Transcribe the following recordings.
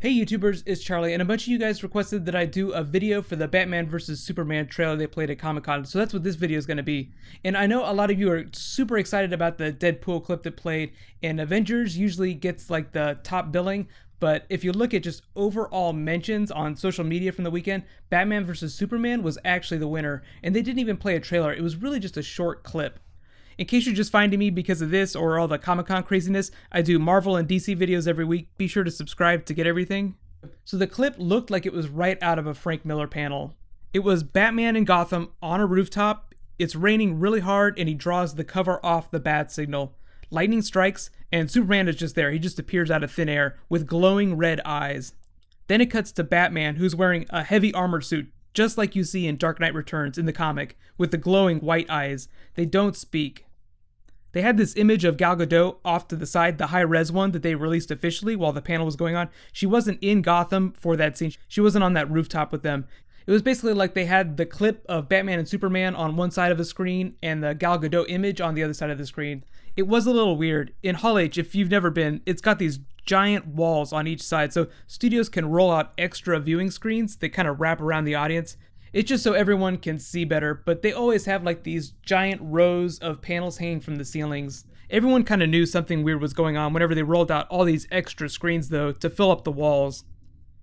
Hey YouTubers, it's Charlie, and a bunch of you guys requested that I do a video for the Batman vs Superman trailer they played at Comic-Con, so that's what this video is going to be. And I know a lot of you are super excited about the Deadpool clip that played, and Avengers usually gets like the top billing, but if you look at just overall mentions on social media from the weekend, Batman vs Superman was actually the winner, and they didn't even play a trailer. It was really just a short clip. In case you're just finding me because of this or all the Comic-Con craziness, I do Marvel and DC videos every week. Be sure to subscribe to get everything. So the clip looked like it was right out of a Frank Miller panel. It was Batman in Gotham on a rooftop. It's raining really hard and he draws the cover off the bat signal. Lightning strikes and Superman is just there. He just appears out of thin air with glowing red eyes. Then it cuts to Batman, who's wearing a heavy armored suit, just like you see in Dark Knight Returns in the comic, with the glowing white eyes. They don't speak. They had this image of Gal Gadot off to the side, the high-res one that they released officially while the panel was going on. She wasn't in Gotham for that scene. She wasn't on that rooftop with them. It was basically like they had the clip of Batman and Superman on one side of the screen and the Gal Gadot image on the other side of the screen. It was a little weird. In Hall H, if you've never been, it's got these giant walls on each side, so studios can roll out extra viewing screens that kind of wrap around the audience. It's just so everyone can see better, but they always have like these giant rows of panels hanging from the ceilings. Everyone kind of knew something weird was going on whenever they rolled out all these extra screens though to fill up the walls.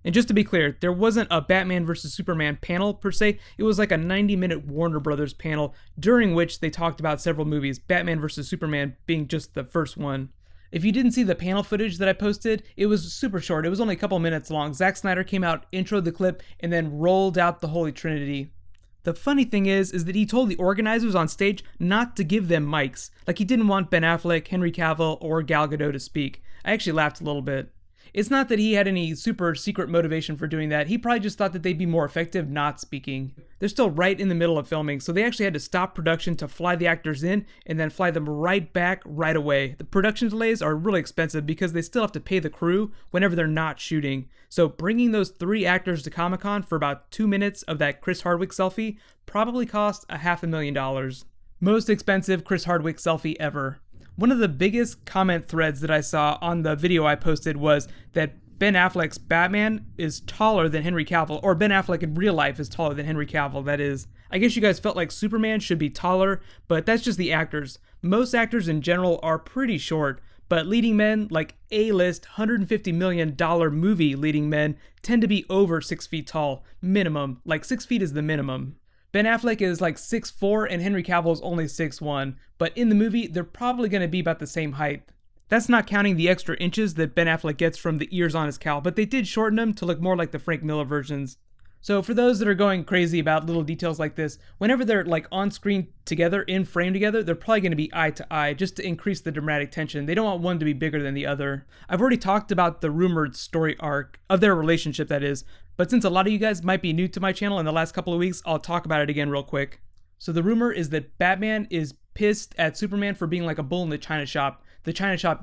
And just to be clear, there wasn't a Batman vs Superman panel per se, it was like a 90-minute Warner Brothers panel during which they talked about several movies, Batman vs Superman being just the first one. If you didn't see the panel footage that I posted, it was super short. It was only a couple minutes long. Zack Snyder came out, introed the clip, and then rolled out the Holy Trinity. The funny thing is that he told the organizers on stage not to give them mics. Like he didn't want Ben Affleck, Henry Cavill, or Gal Gadot to speak. I actually laughed a little bit. It's not that he had any super secret motivation for doing that. He probably just thought that they'd be more effective not speaking. They're still right in the middle of filming, so they actually had to stop production to fly the actors in and then fly them right back right away. The production delays are really expensive because they still have to pay the crew whenever they're not shooting. So bringing those 3 actors to Comic-Con for about 2 minutes of that Chris Hardwick selfie probably cost $500,000. Most expensive Chris Hardwick selfie ever. One of the biggest comment threads that I saw on the video I posted was that Ben Affleck's Batman is taller than Henry Cavill, or Ben Affleck in real life is taller than Henry Cavill, that is. I guess you guys felt like Superman should be taller, but that's just the actors. Most actors in general are pretty short, but leading men, like A-list $150 million movie leading men, tend to be over 6 feet tall, minimum, like 6 feet is the minimum. Ben Affleck is like 6'4" and Henry Cavill is only 6'1", but in the movie, they're probably going to be about the same height. That's not counting the extra inches that Ben Affleck gets from the ears on his cowl, but they did shorten them to look more like the Frank Miller versions. So for those that are going crazy about little details like this, whenever they're like on screen together, in frame together, they're probably going to be eye to eye just to increase the dramatic tension. They don't want one to be bigger than the other. I've already talked about the rumored story arc of their relationship, that is, but since a lot of you guys might be new to my channel in the last couple of weeks, I'll talk about it again real quick. So the rumor is that Batman is pissed at Superman for being like a bull in the china shop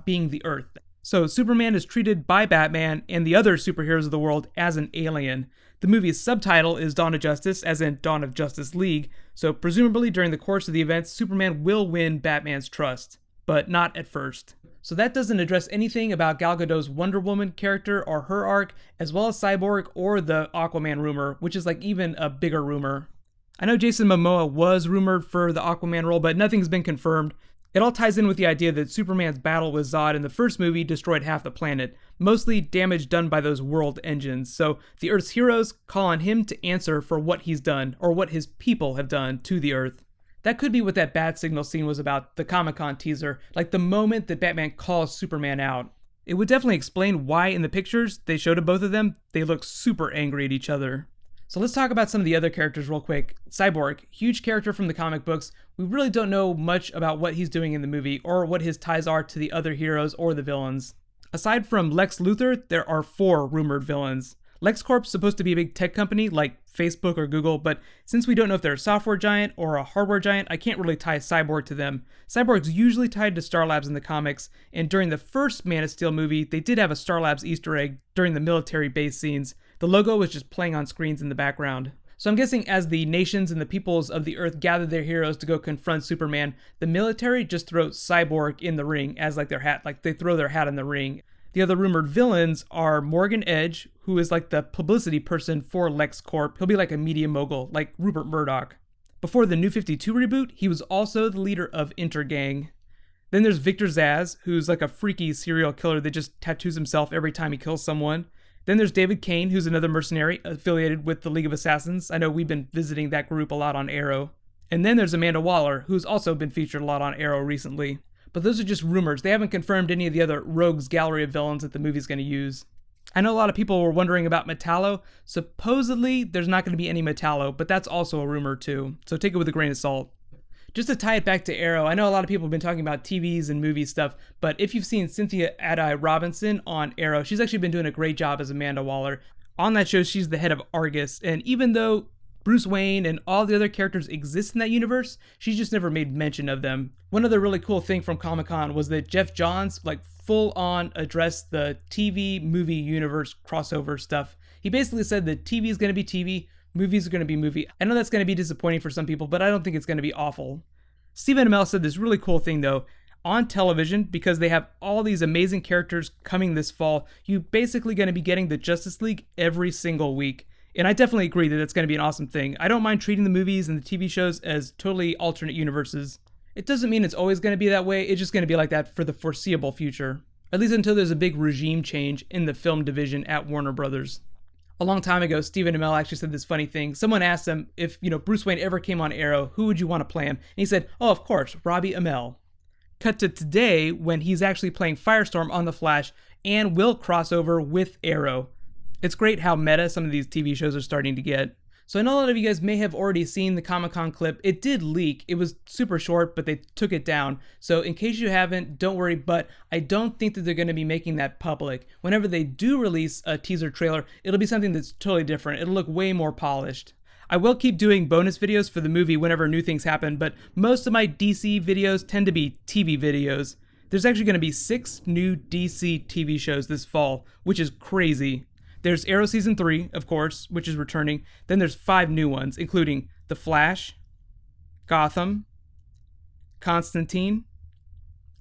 being the Earth. So Superman is treated by Batman and the other superheroes of the world as an alien. The movie's subtitle is Dawn of Justice, as in Dawn of Justice League, so presumably during the course of the events, Superman will win Batman's trust, but not at first. So that doesn't address anything about Gal Gadot's Wonder Woman character or her arc, as well as Cyborg or the Aquaman rumor, which is like even a bigger rumor. I know Jason Momoa was rumored for the Aquaman role, but nothing's been confirmed. It all ties in with the idea that Superman's battle with Zod in the first movie destroyed half the planet, mostly damage done by those world engines, so the Earth's heroes call on him to answer for what he's done, or what his people have done to the Earth. That could be what that bat signal scene was about, the Comic-Con teaser, like the moment that Batman calls Superman out. It would definitely explain why in the pictures they showed of both of them, they look super angry at each other. So let's talk about some of the other characters real quick. Cyborg, huge character from the comic books. We really don't know much about what he's doing in the movie or what his ties are to the other heroes or the villains. Aside from Lex Luthor, there are 4 rumored villains. LexCorp's supposed to be a big tech company like Facebook or Google, but since we don't know if they're a software giant or a hardware giant, I can't really tie Cyborg to them. Cyborg's usually tied to Star Labs in the comics, and during the first Man of Steel movie, they did have a Star Labs Easter egg during the military base scenes. The logo was just playing on screens in the background. So I'm guessing as the nations and the peoples of the Earth gather their heroes to go confront Superman, the military just throws Cyborg in the ring as like their hat, like they throw their hat in the ring. The other rumored villains are Morgan Edge, who is like the publicity person for LexCorp. He'll be like a media mogul, like Rupert Murdoch. Before the New 52 reboot, he was also the leader of Intergang. Then there's Victor Zsasz, who's like a freaky serial killer that just tattoos himself every time he kills someone. Then there's David Kane, who's another mercenary affiliated with the League of Assassins. I know we've been visiting that group a lot on Arrow. And then there's Amanda Waller, who's also been featured a lot on Arrow recently. But those are just rumors. They haven't confirmed any of the other rogues gallery of villains that the movie's going to use. I know a lot of people were wondering about Metallo. Supposedly, there's not going to be any Metallo, but that's also a rumor too. So take it with a grain of salt. Just to tie it back to Arrow, I know a lot of people have been talking about TVs and movie stuff, but if you've seen Cynthia Addai-Robinson on Arrow, she's actually been doing a great job as Amanda Waller. On that show, she's the head of Argus, and even though Bruce Wayne and all the other characters exist in that universe, she's just never made mention of them. One other really cool thing from Comic-Con was that Geoff Johns full on addressed the TV movie universe crossover stuff. He basically said that TV is going to be TV, movies are going to be movie. I know that's going to be disappointing for some people, but I don't think it's going to be awful. Stephen Amell said this really cool thing though. On television, because they have all these amazing characters coming this fall, you're basically going to be getting the Justice League every single week. And I definitely agree that it's going to be an awesome thing. I don't mind treating the movies and the TV shows as totally alternate universes. It doesn't mean it's always going to be that way, it's just going to be like that for the foreseeable future. At least until there's a big regime change in the film division at Warner Brothers. A long time ago, Stephen Amell actually said this funny thing. Someone asked him if, Bruce Wayne ever came on Arrow, who would you want to play him? And he said, oh, of course, Robbie Amell. Cut to today when he's actually playing Firestorm on The Flash and will cross over with Arrow. It's great how meta some of these TV shows are starting to get. So I know a lot of you guys may have already seen the Comic-Con clip. It did leak. It was super short, but they took it down. So in case you haven't, don't worry, but I don't think that they're going to be making that public. Whenever they do release a teaser trailer, it'll be something that's totally different. It'll look way more polished. I will keep doing bonus videos for the movie whenever new things happen, but most of my DC videos tend to be TV videos. There's actually going to be 6 new DC TV shows this fall, which is crazy. There's Arrow Season 3, of course, which is returning. Then there's 5 new ones, including The Flash, Gotham, Constantine,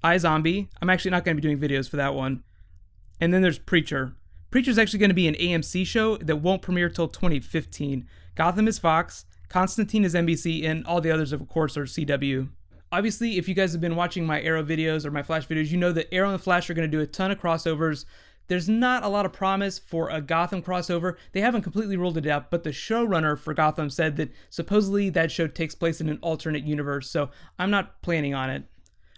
iZombie. I'm actually not going to be doing videos for that one. And then there's Preacher. Preacher's actually going to be an AMC show that won't premiere till 2015. Gotham is Fox, Constantine is NBC, and all the others, of course, are CW. Obviously, if you guys have been watching my Arrow videos or my Flash videos, you know that Arrow and the Flash are going to do a ton of crossovers. There's not a lot of promise for a Gotham crossover. They haven't completely ruled it out, but the showrunner for Gotham said that supposedly that show takes place in an alternate universe, so I'm not planning on it.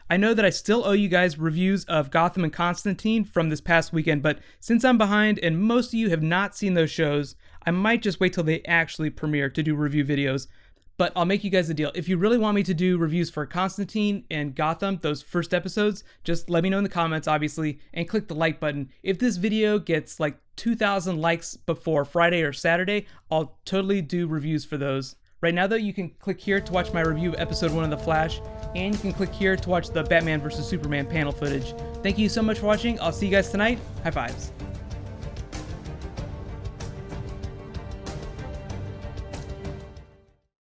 I know that I still owe you guys reviews of Gotham and Constantine from this past weekend, but since I'm behind and most of you have not seen those shows, I might just wait till they actually premiere to do review videos. But I'll make you guys a deal. If you really want me to do reviews for Constantine and Gotham, those first episodes, just let me know in the comments, obviously, and click the like button. If this video gets 2,000 likes before Friday or Saturday, I'll totally do reviews for those. Right now, though, you can click here to watch my review of episode 1 of The Flash, and you can click here to watch the Batman vs. Superman panel footage. Thank you so much for watching. I'll see you guys tonight. High fives.